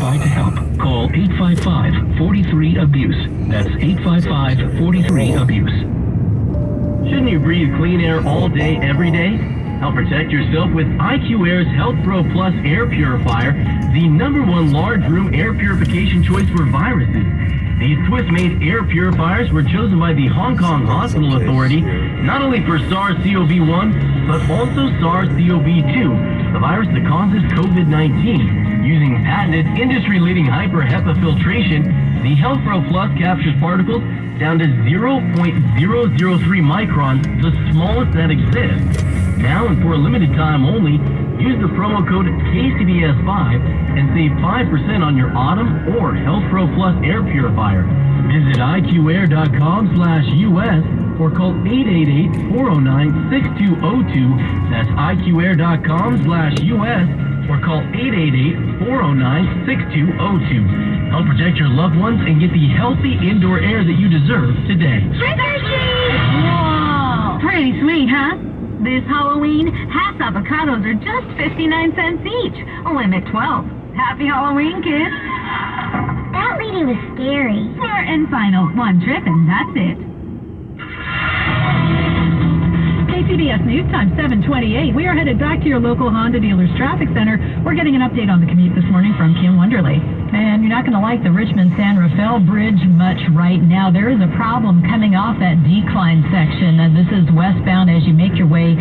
qualified to help. Call 855-43-ABUSE. That's 855-43-ABUSE. Shouldn't you breathe clean air all day, every day? Help protect yourself with IQ Air's Health Pro Plus Air Purifier, the #1 large room air purification choice for viruses. These Swiss-made air purifiers were chosen by the Hong Kong Hospital Authority not only for SARS-CoV-1, but also SARS-CoV-2, the virus that causes COVID-19. Using patented, industry-leading hyper-HEPA filtration, the Health Pro Plus captures particles down to 0.003 microns, the smallest that exists. Now and for a limited time only, use the promo code KCBS5 and save 5% on your Autumn or Health Pro Plus air purifier. Visit iqair.com/US or call 888-409-6202. That's iqair.com/US or call 888-409-6202. Help protect your loved ones and get the healthy indoor air that you deserve today. Whoa! Pretty sweet, huh? This Halloween, half avocados are just 59 cents each. Limit 12. Happy Halloween, kids. That lady was scary. Smart and final. One trip and that's it. KCBS News Time, 7:28. We are headed back to your local Honda dealer's traffic center. We're getting an update on the commute this morning from Kim Wonderly. And you're not going to like the Richmond-San Rafael Bridge much right now. There is a problem coming off that decline section. This is westbound as you make your way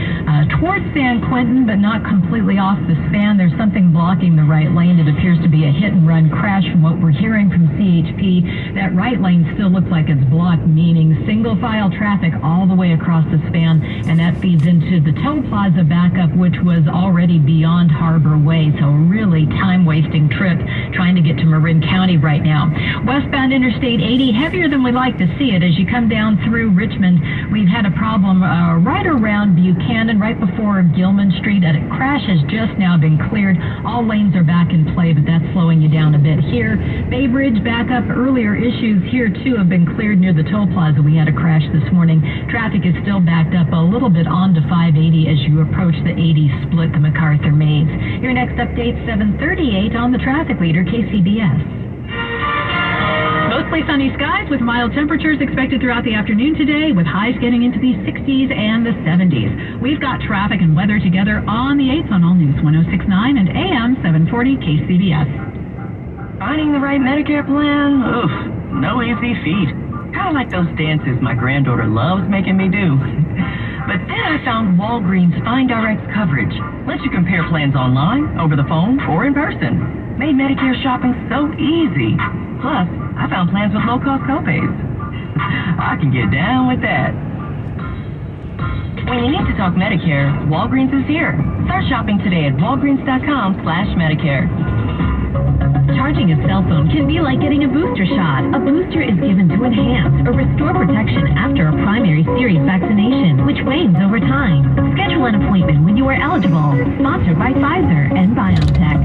towards San Quentin, but not completely off the span. There's something blocking the right lane. It appears to be a hit-and-run crash from what we're hearing from CHP. That right lane still looks like it's blocked, meaning single-file traffic all the way across the span, and that feeds into the toll plaza backup, which was already beyond Harbor Way. So really time-wasting trip trying to get to Marin County right now. Westbound Interstate 80, heavier than we like to see it. As you come down through Richmond, we've had a problem right around Buchanan, right before Gilman Street. A crash has just now been cleared. All lanes are back in play, but that's slowing you down a bit here. Bay Bridge backup. Earlier issues here, too, have been cleared near the toll plaza. We had a crash this morning. Traffic is still backed up a little bit onto 580 as you approach the 80 split, the MacArthur Maze. Your next update, 7:38 on the traffic leader, KCBS. Mostly sunny skies with mild temperatures expected throughout the afternoon today, with highs getting into the 60s and the 70s. We've got traffic and weather together on the 8th on All News 106.9 and AM 740 KCBS. Finding the right Medicare plan? Oof, no easy feat. Kind of like those dances my granddaughter loves making me do. But then I found Walgreens Find Direct coverage. Lets you compare plans online, over the phone, or in person. Made Medicare shopping so easy. Plus, I found plans with low-cost copays. I can get down with that. When you need to talk Medicare, Walgreens is here. Start shopping today at walgreens.com/Medicare. Charging a cell phone can be like getting a booster shot. A booster is given to enhance or restore protection after a primary series vaccination, which wanes over time. Schedule an appointment when you are eligible. Sponsored by Pfizer and BioNTech.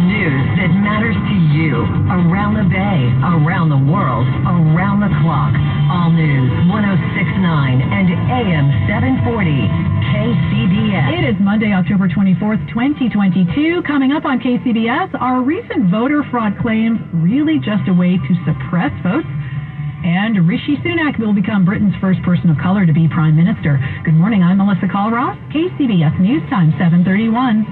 News that matters to you. Around the Bay, around the world, around the clock. All News 106.9 and AM 740. KCBS. It is Monday, October 24th, 2022. Coming up on KCBS, are recent voter fraud claims really just a way to suppress votes? And Rishi Sunak will become Britain's first person of color to be Prime Minister. Good morning, I'm Melissa Colross, KCBS News Time 7:31.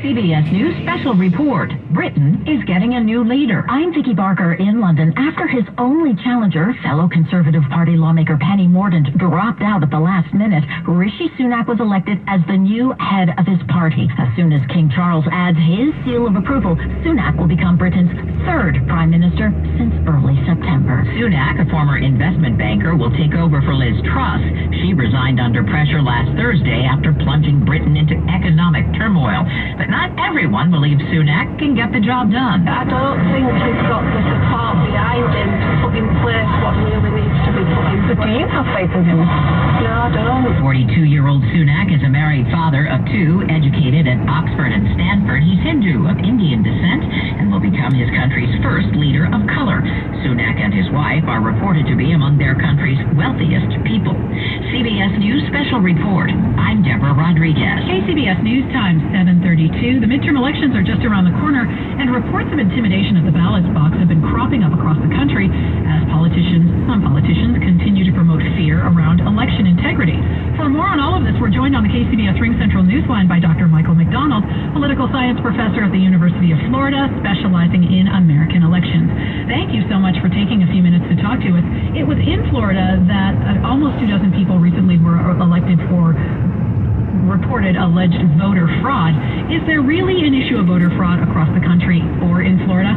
CBS News Special Report. Britain is getting a new leader. I'm Vicky Barker in London. After his only challenger, fellow Conservative Party lawmaker Penny Mordaunt, dropped out at the last minute, Rishi Sunak was elected as the new head of his party. As soon as King Charles adds his seal of approval, Sunak will become Britain's third Prime Minister since early September. Sunak, a former investment banker, will take over for Liz Truss. She resigned under pressure last Thursday after plunging Britain into economic turmoil. But not everyone believes Sunak can get the job done. I don't think he's got the support behind him to put in place what really needs to be put in place. Do you have faith in him? No, I don't. 42-year-old Sunak is a married father of two, educated at Oxford and Stanford. He's Hindu of Indian descent and will become his country's first leader of color. Sunak and his wife are reported to be among their country's wealthiest people. CBS News Special Report. I'm Deborah Rodriguez. KCBS News Time, 7:32. The midterm elections are just around the corner, and reports of intimidation at the ballot box have been cropping up across the country as some politicians continue to promote fear around election integrity. For more on all of this, we're joined on the KCBS Ring Central Newsline by Dr. Michael McDonald, political science professor at the University of Florida, specializing in American elections. Thank you so much for taking a few minutes to talk to us. It was in Florida that almost 24 people recently were elected for reported alleged voter fraud. Is there really an issue of voter fraud across the country or in Florida?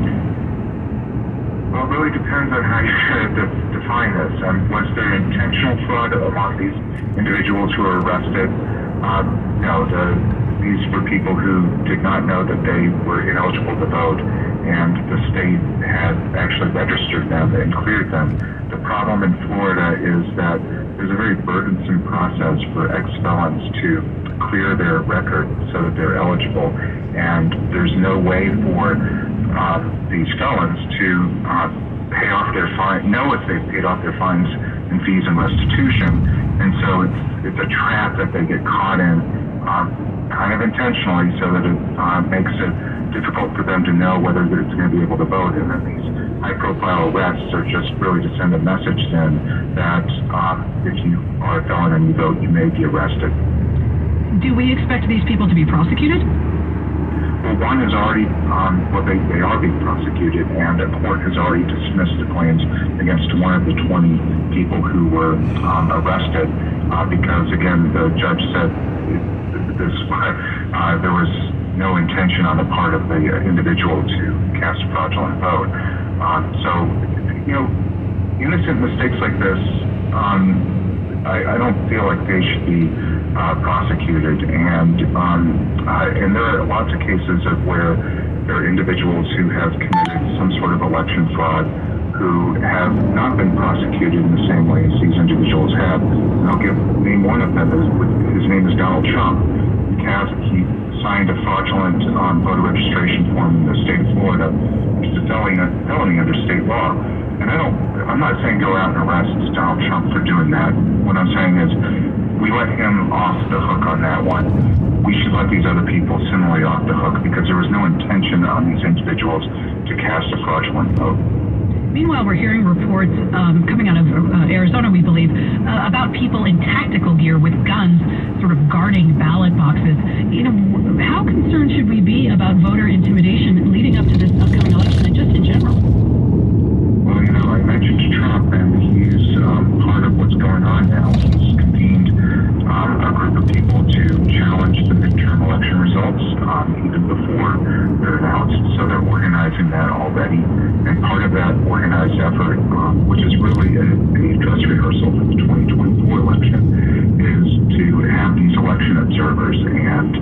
Well, it really depends on how you define this. Was there intentional fraud among these individuals who were arrested? No, these were people who did not know that they were ineligible to vote, and the state had actually registered them and cleared them. The problem in Florida is that there's a very burdensome process for ex-felons to clear their record so that they're eligible, and there's no way for these felons to pay off their fine, know if they've paid off their fines and fees and restitution, and so it's a trap that they get caught in kind of intentionally, so that it makes it difficult for them to know whether they're going to be able to vote. And then these high-profile arrests are just really to send a message then that if you are a felon and you vote, you may be arrested. Do we expect these people to be prosecuted? Well, one is already, they are being prosecuted, and a court has already dismissed the claims against one of the 20 people who were arrested because, again, the judge said there was no intention on the part of the individual to cast a fraudulent vote. So, innocent mistakes like this, I don't feel like they should be prosecuted, and there are lots of cases of where there are individuals who have committed some sort of election fraud who have not been prosecuted in the same way as these individuals have. And I'll name one of them. His name is Donald Trump. He signed a fraudulent voter registration form in the state of Florida, which is a felony under state law. And I'm not saying go out and arrest Donald Trump for doing that. What I'm saying is we let him off the hook on that one. We should let these other people similarly off the hook because there was no intention on these individuals to cast a fraudulent vote. Meanwhile, we're hearing reports coming out of Arizona, we believe, about people in tactical gear with guns sort of guarding ballot boxes. How concerned should we be about voter intimidation leading up to this upcoming election and just in general? Well, I mentioned Trump, and he's part of what's going on now. He's convened a group of people to challenge the midterm election results even before they're announced. So they're organizing that already. And part of that organized effort, which is really a dress rehearsal for the 2024 election, is to have these election observers. And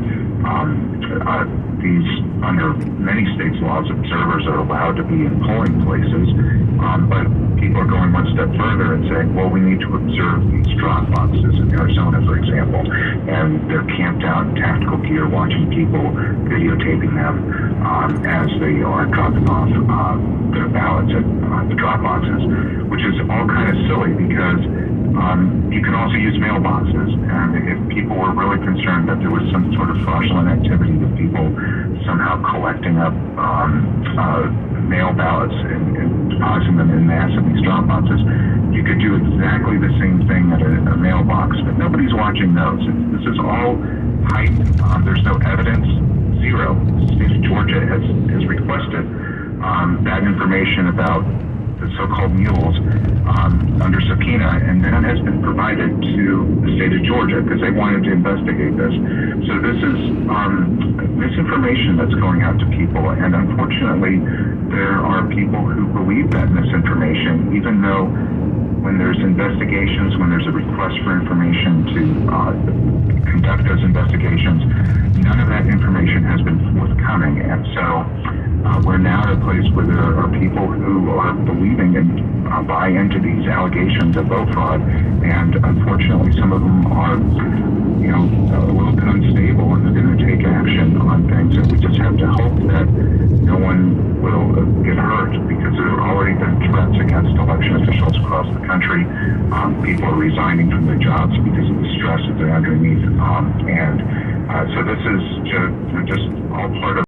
these, under many states' laws, observers are allowed to be in polling places. But people are going one step further and saying, well, we need to observe these drop boxes in Arizona, for example. And they're camped out in tactical gear, watching people, videotaping them as they are dropping off their ballots at the drop boxes, which is all kind of silly because you can also use mailboxes. And if people were really concerned that there was some sort of fraudulent activity with people somehow collecting up mail ballots and depositing them in mass in these drop boxes, you could do exactly the same thing at a mailbox, but nobody's watching those. This is all hype. There's no evidence. Zero. The state of Georgia has requested that information about the so-called mules under subpoena, and that has been provided to the state of Georgia because they wanted to investigate this. So this is misinformation that's going out to people, and unfortunately there are people who believe that misinformation, even though when there's investigations, when there's a request for information to conduct those investigations, none of that information has been forthcoming. And so we're now at a place where there are people who are believing and buy into these allegations of vote fraud, and unfortunately some of them are, a little bit unstable, and they're going to take action on things times, and we just have to hope that no one will get hurt, because there have already been threats against election officials across the country. People are resigning from their jobs because of the stress that they're underneath, so this is just all part of